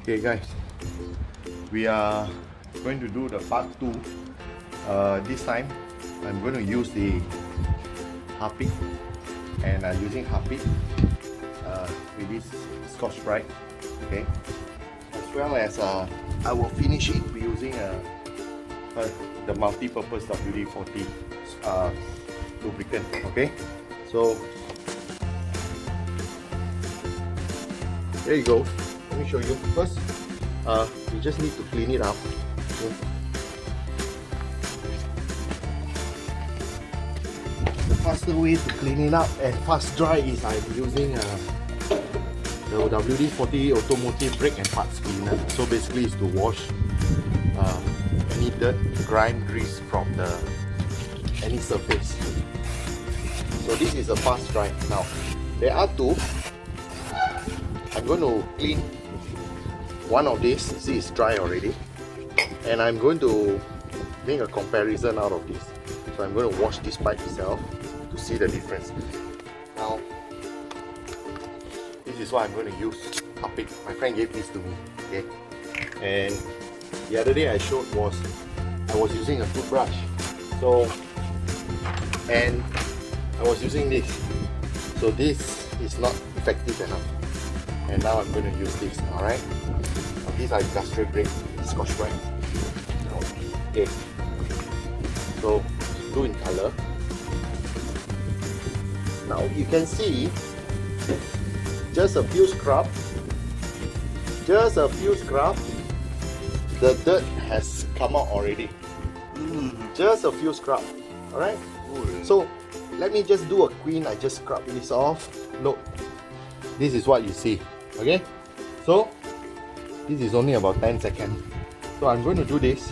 Okay guys, we are going to do the part 2. This time I'm going to use the Harpic, and I'm using Harpic with this Scotch Brite, okay, as well as I will finish it using the multi-purpose WD-40 lubricant, okay. So there you go. Let me show you. First, we just need to clean it up. Okay. The faster way to clean it up and fast dry is I'm using the WD-40 Automotive Brake and Parts Cleaner. So basically it's to wash any dirt, grime, grease from any surface. So this is a fast dry. Now, there are two. I'm going to clean one of these. See, it's dry already, and I'm going to make a comparison out of this. So I'm going to wash this pipe itself to see the difference. Now, this is what I'm going to use. Harpic. My friend gave this to me. Okay, and the other day I showed was I was using a toothbrush. So, and I was using this. So this is not effective enough. And now I'm going to use this, alright? These are industrial grade Scotch Brite. Okay. So, blue in color. Now you can see, just a few scrub, the dirt has come out already. Just a few scrub, alright? So, let me just do a clean. I just scrub this off. Look, this is what you see. Okay, so this is only about 10 seconds. So I'm going to do this.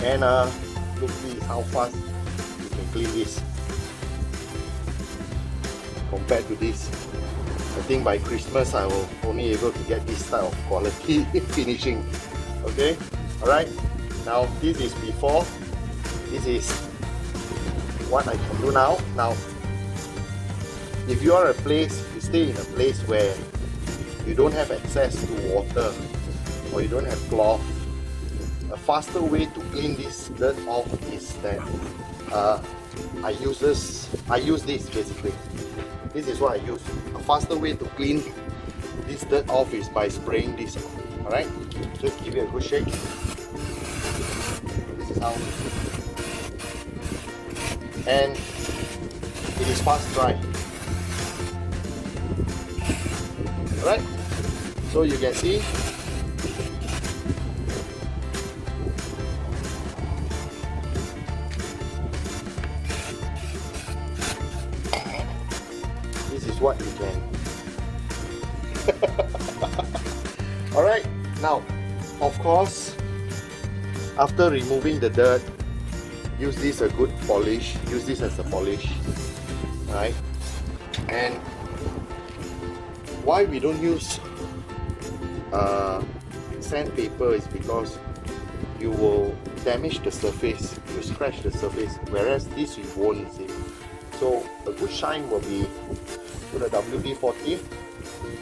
And look, see how fast you can clean this compared to this. I think by Christmas I will only able to get this type of quality finishing. Okay, alright. Now this is before. This is what I can do now. Now, if you are you stay in a place where you don't have access to water or you don't have cloth, a faster way to clean this dirt off is that I use this basically. This is what I use. A faster way to clean this dirt off is by spraying this off. Alright? Just give it a good shake. This is how. And it is fast dry. Alright, so you can see this is what you can. Alright, now of course, after removing the dirt, use this as a good polish. Use this as a polish, right? And why we don't use sandpaper is because you will damage the surface, you scratch the surface. Whereas this you won't see. So a good shine will be to the WD-40,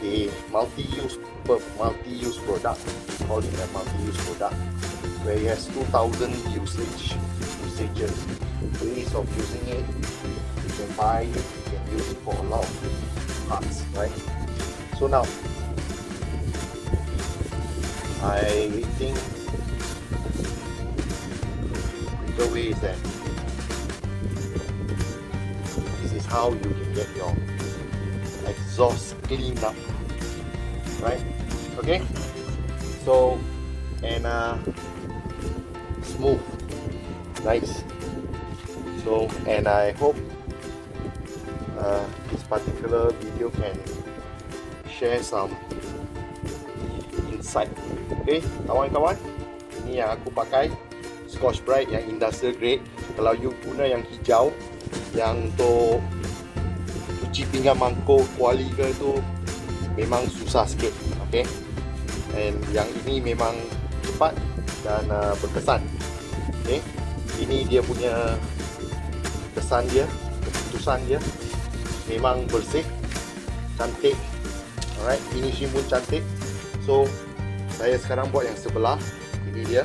the multi-use product. We call it a multi-use product, where it has 2000 usages. Ways of using it. You can buy it, you can use it for a lot of parts, right? So now, I think the way is that this is how you can get your exhaust cleaned up, right? Okay? So, and smooth. Nice. So, and I hope this particular video can share some insight. Okay, kawan-kawan, ini yang aku pakai Scotch Brite yang industrial grade. Kalau you guna yang hijau, yang untuk cuci pinggan mangkuk, kuali ke tu memang susah sikit. Okay, and yang ini memang cepat dan berkesan. Okay, ini dia punya kesan dia, keputusan dia memang bersih, cantik. Alright, finishing pun cantik. So saya sekarang buat yang sebelah. Ini dia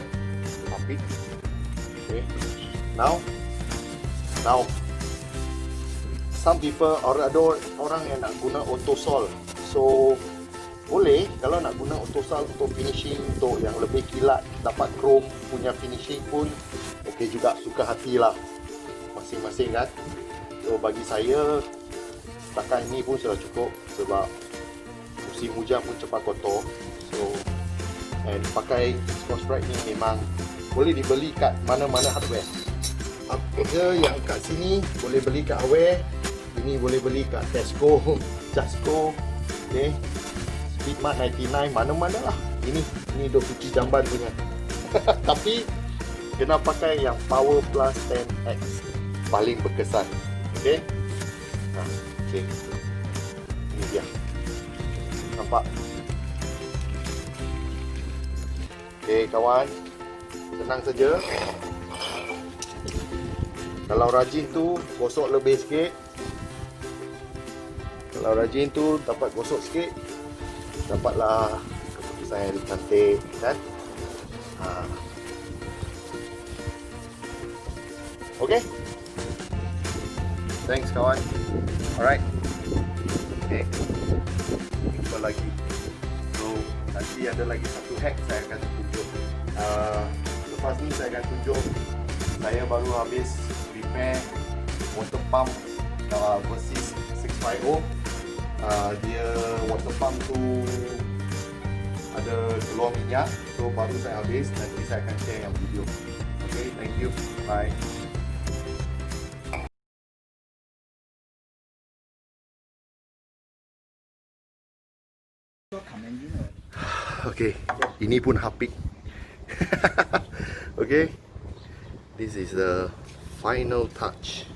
Harpic. Okay. Now some people, ada orang yang nak guna autosol. So boleh, kalau nak guna autosol untuk finishing, untuk yang lebih kilat, dapat chrome punya finishing pun okey juga, suka hatilah masing-masing kan. So bagi saya setakat ini pun sudah cukup, sebab musim hujan pun cepat kotor. So and pakai Scotch Brite ni memang boleh dibeli kat mana-mana hardware. Apa yang kat sini boleh beli kat hardware, ini boleh beli kat Tesco, Jasco, okay, Speedmart 99, mana-mana lah. Ini duk cuci jamban punya. Tapi kena pakai yang Power Plus 10X, paling berkesan. Okay, okay. Ini dia, nampak? Okay kawan, tenang saja. Kalau rajin tu gosok lebih sikit. Kalau rajin tu dapat gosok sikit, dapatlah keputusan yang cantik kan. Okay, thanks kawan. Alright, okay, jumpa lagi. So nanti ada lagi satu hack saya akan tunjuk. Lepas ni saya akan tunjuk saya baru habis repair water pump Versys 650. Dia water pump tu ada keluar minyak, so baru saya habis. Nanti saya akan share yang video. Okay, thank you, bye. Okay, ini pun Harpic. Okay, this is the final touch.